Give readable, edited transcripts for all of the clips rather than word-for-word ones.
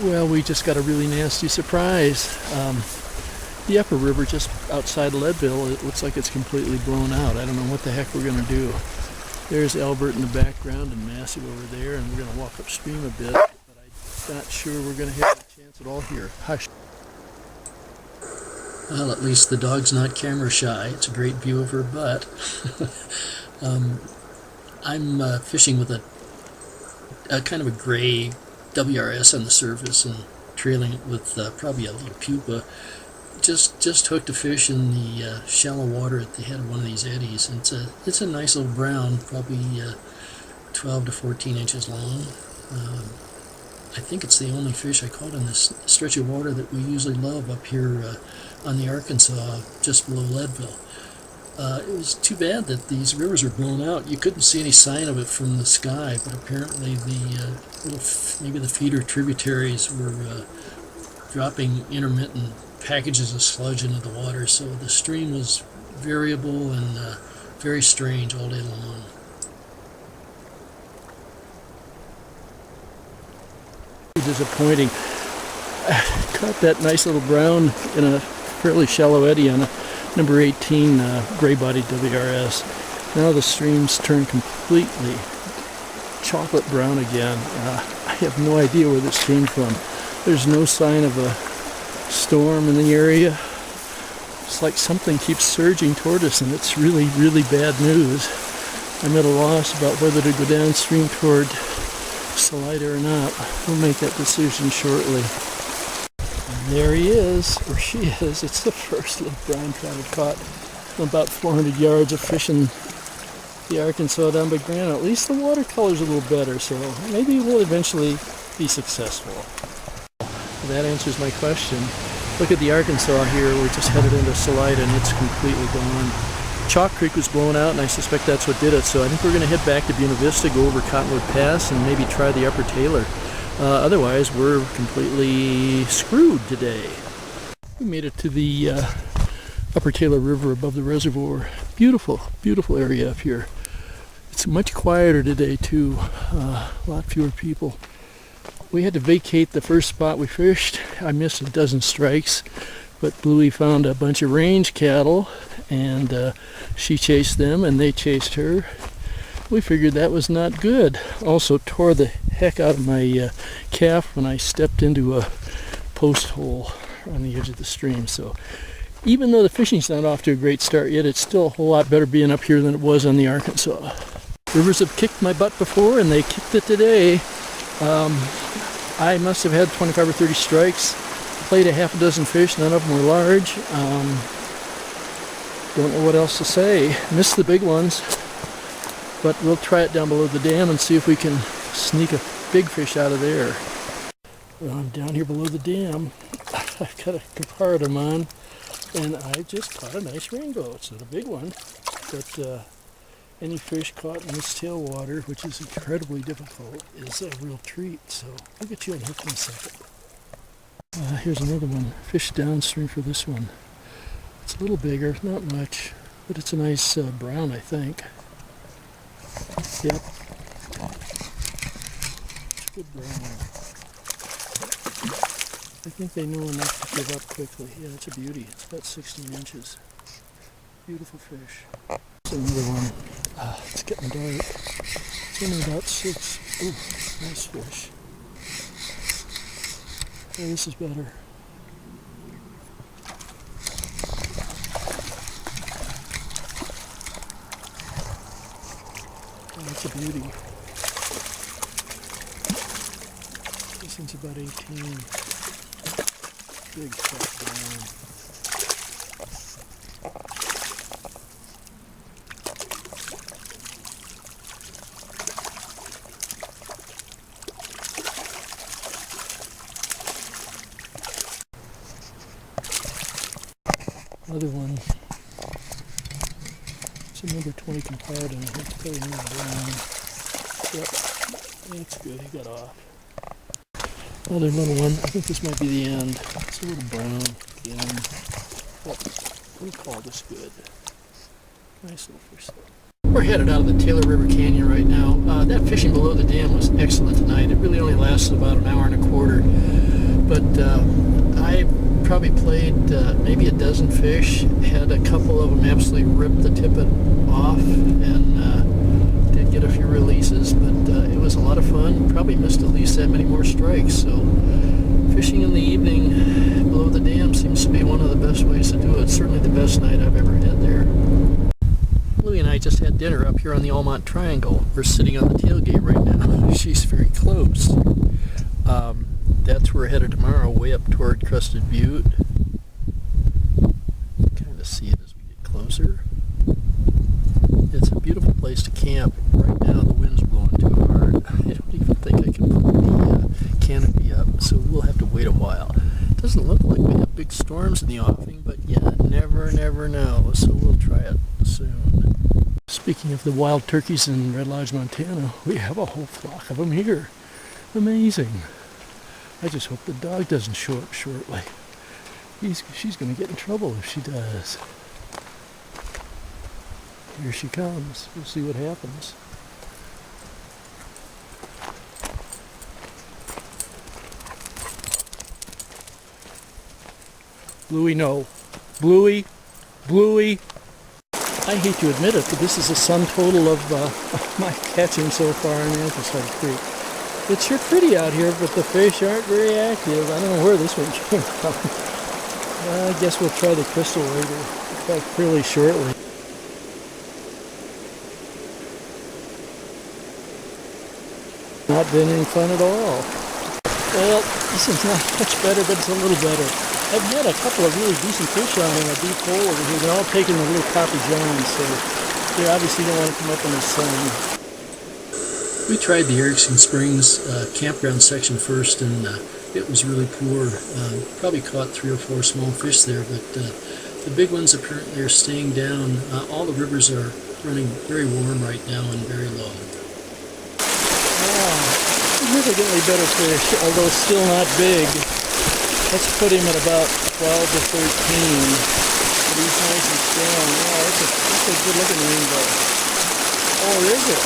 Well, we just got a really nasty surprise. The upper river just outside Leadville, it looks like it's completely blown out. I don't know what the heck we're going to do. There's Albert in the background and Massive over there, and we're going to walk upstream a bit, but I'm not sure we're going to have a chance at all here. Hush. Well, at least the dog's not camera shy. It's a great view of her butt. I'm fishing with a kind of a gray WRS on the surface and trailing it with probably a little pupa. Just hooked a fish in the shallow water at the head of one of these eddies. And it's a nice little brown, probably 12 to 14 inches long. I think it's the only fish I caught in this stretch of water that we usually love up here on the Arkansas, just below Leadville. It was too bad that these rivers were blown out. You couldn't see any sign of it from the sky, but apparently maybe the feeder tributaries were dropping intermittent packages of sludge into the water, so the stream was variable and very strange all day long. Disappointing. Caught that nice little brown in a fairly shallow eddy on a number 18 gray-bodied WRS. Now the stream's turned completely chocolate brown again. I have no idea where this came from. There's no sign of a storm in the area. It's like something keeps surging toward us, and it's really, really bad news. I'm at a loss about whether to go downstream toward Salida or not. We'll make that decision shortly. And there he is, or she is. It's the first little brown trout I've caught from about 400 yards of fishing the Arkansas down by Grand. At least the watercolor's a little better, so maybe we'll eventually be successful. That answers my question. Look at the Arkansas here. We're just headed into Salida and it's completely gone. Chalk Creek was blown out, and I suspect that's what did it, so I think we're going to head back to Buena Vista, go over Cottonwood Pass, and maybe try the Upper Taylor. Otherwise, we're completely screwed today. We made it to the Upper Taylor River above the reservoir. Beautiful, beautiful area up here. It's much quieter today, too. A lot fewer people. We had to vacate the first spot we fished. I missed a dozen strikes, but Bluey found a bunch of range cattle, and she chased them and they chased her. We figured that was not good. Also tore the heck out of my calf when I stepped into a post hole on the edge of the stream. So even though the fishing's not off to a great start yet, it's still a whole lot better being up here than it was on the Arkansas. Rivers have kicked my butt before, and they kicked it today. I must have had 25 or 30 strikes. Played a half a dozen fish, none of them were large. Don't know what else to say. Missed the big ones, but we'll try it down below the dam and see if we can sneak a big fish out of there. Well, I'm down here below the dam. I've got a comparatum on, and I just caught a nice rainbow. It's not a big one, but any fish caught in this tailwater, which is incredibly difficult, is a real treat. So we'll get you unhooked in a second. Here's another one. Fish downstream for this one. It's a little bigger, not much, but it's a nice brown, I think. Yep. It's a good brown. I think they know enough to give up quickly. Yeah, it's a beauty. It's about 16 inches. Beautiful fish. Another one. It's getting dark. It's only about 6. Ooh, nice fish. Oh, this is better. Oh, that's a beauty. This one's about 18. Big fat brown. Another one. It's a number 20 comparatum. I think it's probably number brown. Yep, that's good. He got off. Another little one. I think this might be the end. It's a little brown at the end. But we'll call this good. Nice little fish though. We're headed out of the Taylor River Canyon right now. That fishing below the dam was excellent tonight. It really only lasted about an hour and a quarter. But I probably played maybe a dozen fish. Had a couple of them absolutely rip the tippet off, and did get a few releases. But it was a lot of fun. Probably missed at least that many more strikes. So fishing in the evening below the dam seems to be one of the best ways to do it. Certainly the best night I've ever had there. Louie and I just had dinner up here on the Almont Triangle. We're sitting on the tailgate right now. She's very close. That's where we're headed tomorrow, way up toward Crested Butte. Kind of see it as we get closer. It's a beautiful place to camp. Right now the wind's blowing too hard. I don't even think I can put the canopy up, so we'll have to wait a while. It doesn't look like we have big storms in the offing, but yeah, never know. So we'll try it soon. Speaking of the wild turkeys in Red Lodge, Montana, we have a whole flock of them here. Amazing. I just hope the dog doesn't show up shortly. She's going to get in trouble if she does. Here she comes. We'll see what happens. Bluey, no. Bluey. Bluey. I hate to admit it, but this is a sum total of my catching so far in Anthracite Creek. It's sure pretty out here, but the fish aren't very active. I don't know where this one came from. I guess we'll try the crystal later, fairly shortly. Not been any fun at all. Well, this is not much better, but it's a little better. I've had a couple of really decent fish on in a deep hole over here. They're all taking the little copper johns, so they obviously don't want to come up in the sun. We tried the Erickson Springs campground section first, and it was really poor. Probably caught 3 or 4 small fish there, but the big ones apparently are staying down. All the rivers are running very warm right now and very low. Significantly better fish, although still not big. Let's put him at about 12 to 13. But he's nice and strong. Yeah, that's a good looking rainbow. Oh, is it?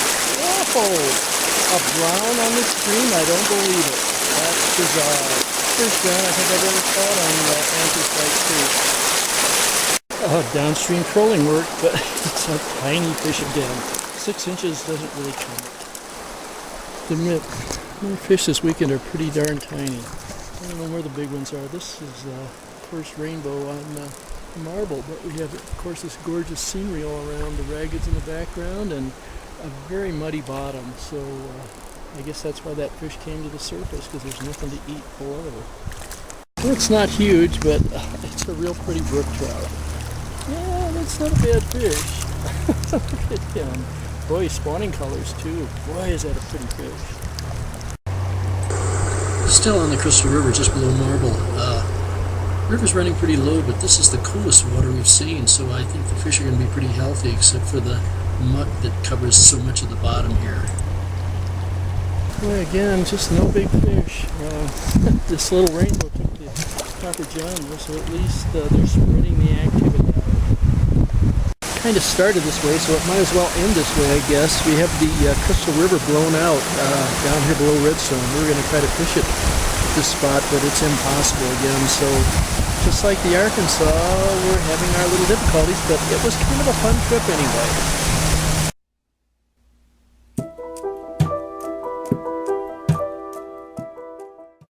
Whoa! A brown on the stream? I don't believe it. That's bizarre. First brown I think I've ever caught on Anthracite Creek. Downstream trolling work, but it's a tiny fish again. 6 inches doesn't really count. Admit, my fish this weekend are pretty darn tiny. I don't know where the big ones are. This is first rainbow on marble, but we have, of course, this gorgeous scenery all around, the raggeds in the background, and a very muddy bottom. So I guess that's why that fish came to the surface, because there's nothing to eat below. Well, it's not huge, but it's a real pretty brook trout. Yeah, that's not a bad fish. Look at him. Boy, spawning colors too. Boy, is that a pretty fish. Still on the Crystal River, just below Marble. River's running pretty low, but this is the coolest water we've seen, so I think the fish are going to be pretty healthy, except for the muck that covers so much of the bottom here. Boy, again, just no big fish. This little rainbow took the copper john, so at least they're spreading the activity out. Kind of started this way, so it might as well end this way, I guess. We have the Crystal River blown out down here below Redstone. We're going to try to fish it at this spot, but it's impossible again. So just like the Arkansas, we're having our little difficulties, but it was kind of a fun trip anyway.